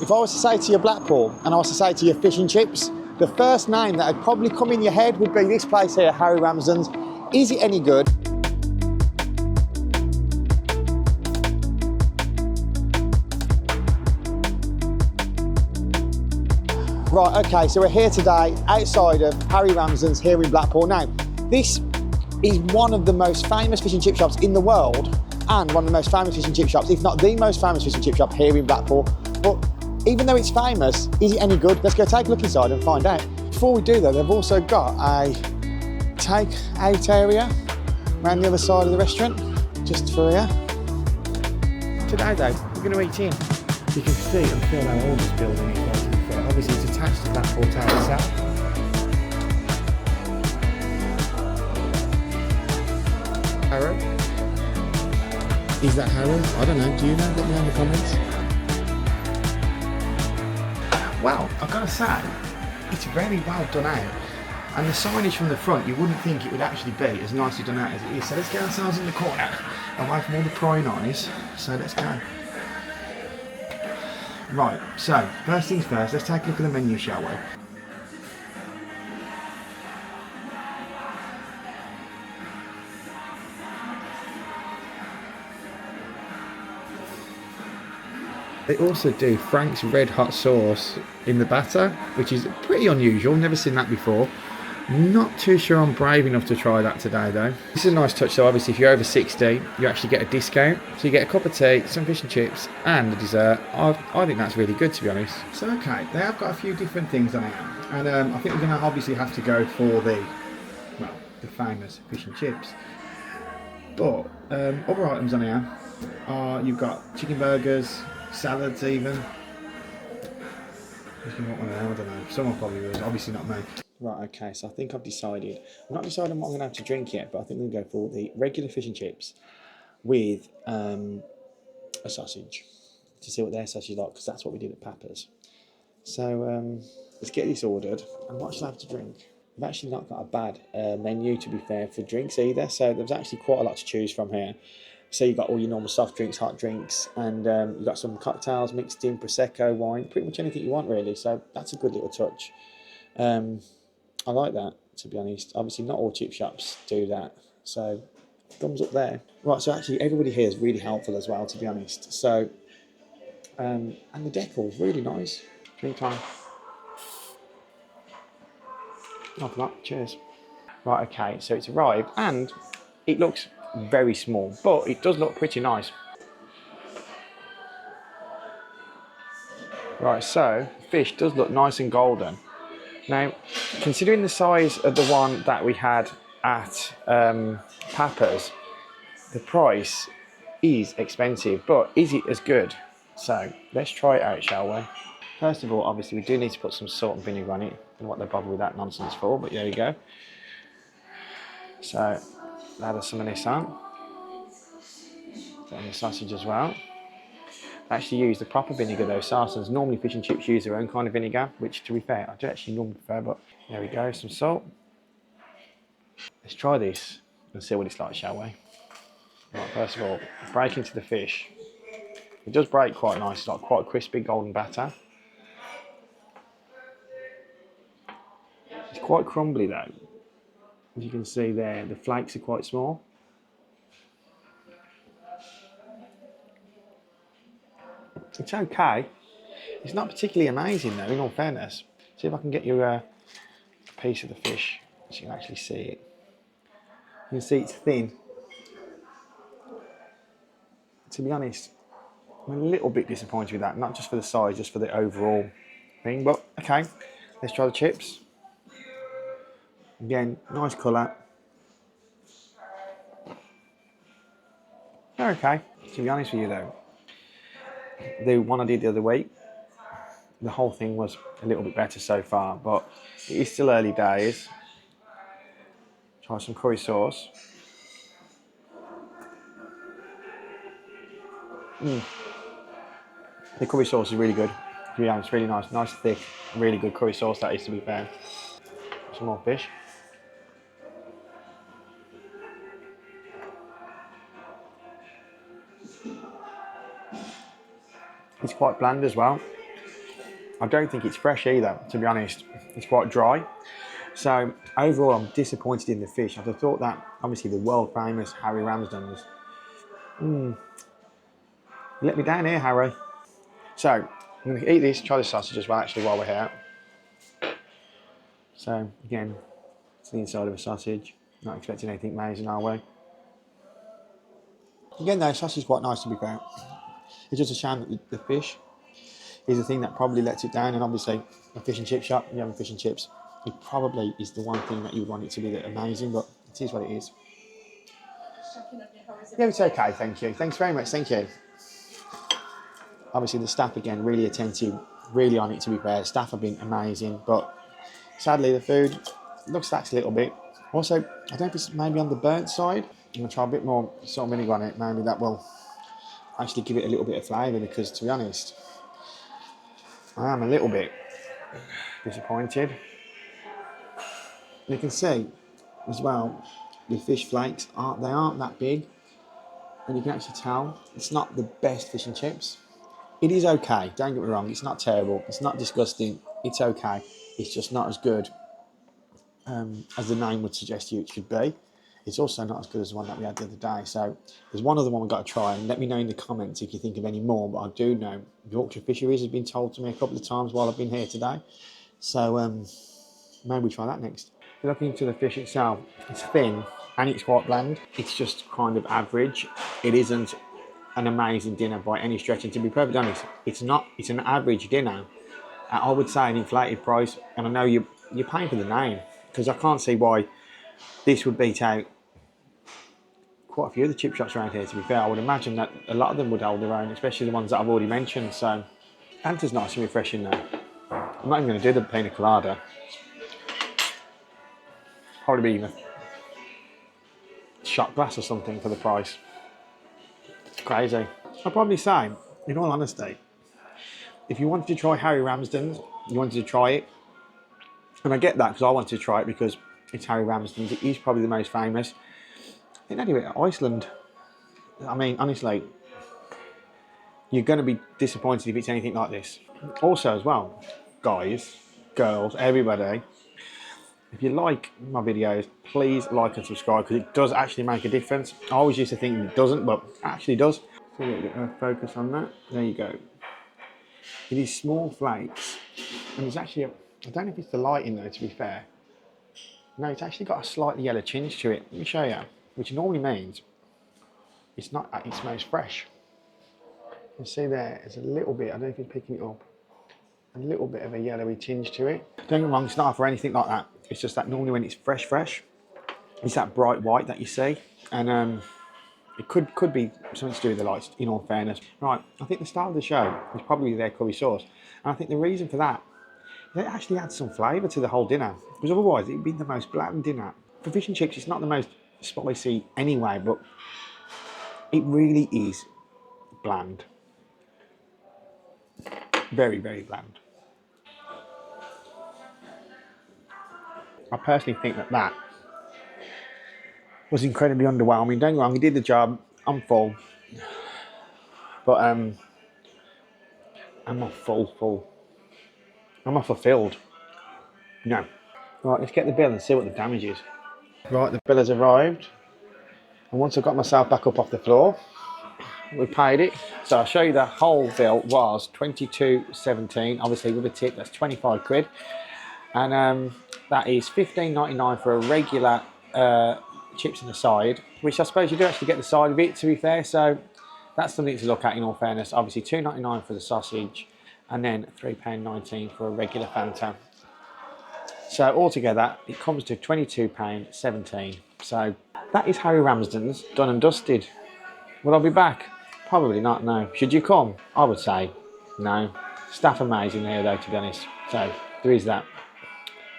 if I was to say to you Blackpool and I was to say to you fish and chips, the first name that would probably come in your head would be this place here, Harry Ramsden's. Is it any good? Right, okay, so we're here today outside of Harry Ramsden's here in Blackpool. Now, this is one of the most famous fish and chip shops in the world and one of the most famous fish and chip shops, if not the most famous fish and chip shop here in Blackpool. But even though it's famous, is it any good? Let's go take a look inside and find out. Before we do though, they've also got a take-out area around the other side of the restaurant, just for here. Today though, we're going to eat in. You can see and feel how old this building is. Obviously it's attached to Blackpool Tower itself. Harrow? Is that Harrow? I don't know, do you know? Let me know in the comments. Well, I've got to say, it's very well done out. And the signage from the front, you wouldn't think it would actually be as nicely done out as it is. So let's get ourselves in the corner, away from all the prying eyes. So let's go. Right, so first things first, let's take a look at the menu, shall we? They also do Frank's red hot sauce in the batter, which is pretty unusual, never seen that before. Not too sure I'm brave enough to try that today though. This is a nice touch though, obviously if you're over 60, you actually get a discount. So you get a cup of tea, some fish and chips, and a dessert. I think that's really good, to be honest. So okay, they have got a few different things on it. And I think we're going to obviously have to go for the famous fish and chips. But other items on here are, you've got chicken burgers, salads even. If you want one of them, I don't know. Someone probably will, obviously not me. Right, okay, so I think I've decided. I'm not deciding what I'm going to have to drink yet, but I think I'm going to go for the regular fish and chips with a sausage. To see what their sausage is like, because that's what we did at Papa's. So let's get this ordered. And what should I have to drink? I've actually not got a bad menu, to be fair, for drinks either. So there's actually quite a lot to choose from here. So you've got all your normal soft drinks, hot drinks, and you've got some cocktails mixed in, Prosecco, wine, pretty much anything you want really. So that's a good little touch. I like that, to be honest. Obviously not all chip shops do that. So thumbs up there. Right, so actually everybody here is really helpful as well, to be honest. So, and the decor is really nice. Drink time. Oh, for that. Cheers. Right, okay, so it's arrived and it looks very small, but it does look pretty nice. Right, so fish does look nice and golden. Now, considering the size of the one that we had at Papa's, the price is expensive, but is it as good? So let's try it out, shall we? First of all, obviously we do need to put some salt and vinegar on it. I don't know what they're bothered with that nonsense for, but there you go. So lather some of this on. Put on the sausage as well. I actually use the proper vinegar though. Sarsons, normally fish and chips use their own kind of vinegar, which to be fair, I do actually normally prefer, but there we go, some salt. Let's try this and see what it's like, shall we? Right, first of all, break into the fish. It does break quite nice, it's like quite crispy golden batter. It's quite crumbly though. As you can see there, the flakes are quite small. It's okay. It's not particularly amazing though, in all fairness. See if I can get you a piece of the fish so you can actually see it. You can see it's thin. To be honest, I'm a little bit disappointed with that. Not just for the size, just for the overall thing. But okay, let's try the chips. Again, nice colour. They're okay, to be honest with you though. The one I did the other week, the whole thing was a little bit better so far, but it is still early days. Try some curry sauce. The curry sauce is really good. Yeah, it's really nice, nice thick, really good curry sauce that is, to be fair. Some more fish. It's quite bland as well. I don't think it's fresh either, to be honest. It's quite dry. So overall, I'm disappointed in the fish. I'd have thought that, obviously, the world famous Harry Ramsden's. You let me down here, Harry. So I'm going to eat this, try the sausage as well, actually, while we're here. So again, it's the inside of a sausage. Not expecting anything amazing, are we? Again, though, sausage is quite nice, to be fair. It's just a shame that the fish is the thing that probably lets it down. And obviously, a fish and chip shop, you have fish and chips, it probably is the one thing that you would want it to be amazing, but it is what it is. Yeah, it's okay, thank you. Thanks very much, thank you. Obviously, the staff, again, really attentive, really on it, to be fair. Staff have been amazing, but sadly, the food looks lax a little bit. Also, I don't know if it's maybe on the burnt side. I'm going to try a bit more salt and vinegar on it. Maybe that will actually give it a little bit of flavour, because, to be honest, I am a little bit disappointed. You can see, as well, the fish flakes aren't that big, and you can actually tell it's not the best fish and chips. It is okay, don't get me wrong, it's not terrible, it's not disgusting, it's okay. It's just not as good as the name would suggest it should be. It's also not as good as the one that we had the other day. So there's one other one we've got to try, and let me know in the comments if you think of any more. But I do know Yorkshire Fisheries has been told to me a couple of times while I've been here today. So maybe we try that next. Looking into the fish itself, it's thin and it's quite bland. It's just kind of average. It isn't an amazing dinner by any stretch, and to be perfectly honest, it's not. It's an average dinner. I would say an inflated price, and I know you're paying for the name, because I can't see why this would beat out quite a few of the chip shops around here, to be fair. I would imagine that a lot of them would hold their own, especially the ones that I've already mentioned. So Fanta's nice and refreshing now. I'm not even going to do the pina colada. Probably be a shot glass or something for the price. It's crazy. I'd probably say, in all honesty, if you wanted to try Harry Ramsden's, you wanted to try it, and I get that, because I wanted to try it because it's Harry Ramsden's. It is probably the most famous. I think anyway, Iceland. I mean, honestly, you're going to be disappointed if it's anything like this. Also, as well, guys, girls, everybody, if you like my videos, please like and subscribe, because it does actually make a difference. I always used to think it doesn't, but it actually does. So a little bit of focus on that. There you go. It is small flakes, and it's actually, I don't know if it's the lighting though, to be fair. No, it's actually got a slightly yellow tinge to it. Let me show you, which normally means it's not at its most fresh. You can see there's a little bit, I don't know if you're picking it up, a little bit of a yellowy tinge to it. Don't get me wrong, it's not for anything like that. It's just that normally when it's fresh, it's that bright white that you see. And it could be something to do with the lights, in all fairness. Right, I think the start of the show is probably their curry sauce. And I think the reason for that, they actually add some flavour to the whole dinner, because otherwise it would be the most bland dinner. For fish and chips, it's not the most spicy anyway, but it really is bland. Very, very bland. I personally think that was incredibly underwhelming. Don't get me wrong, he did the job. I'm full, but I'm not full. I'm not fulfilled. No. Right, let's get the bill and see what the damage is. Right, the bill has arrived. And once I got myself back up off the floor, we paid it. So I'll show you the whole bill was £22.17. Obviously with a tip, that's 25 quid. And that is £15.99 for a regular chips and a side, which I suppose you do actually get the side of it, to be fair. So that's something to look at, in all fairness. Obviously £2.99 for the sausage, and then £3.19 for a regular Fanta. So altogether, it comes to £22.17. So that is Harry Ramsden's done and dusted. Will I be back? Probably not, no. Should you come? I would say no. Staff amazing here though, to be honest. So there is that.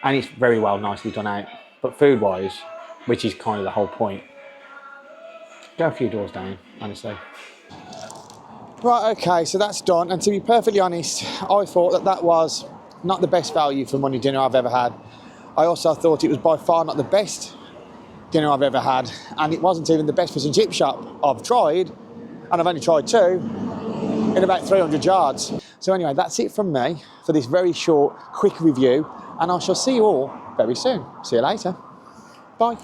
And it's very well, nicely done out. But food-wise, which is kind of the whole point, go a few doors down, honestly. Right, okay, so that's done. And to be perfectly honest, I thought that was not the best value for money dinner I've ever had. I also thought it was by far not the best dinner I've ever had. And it wasn't even the best fish and chip shop I've tried. And I've only tried two in about 300 yards. So anyway, that's it from me for this very short, quick review, and I shall see you all very soon. See you later. Bye.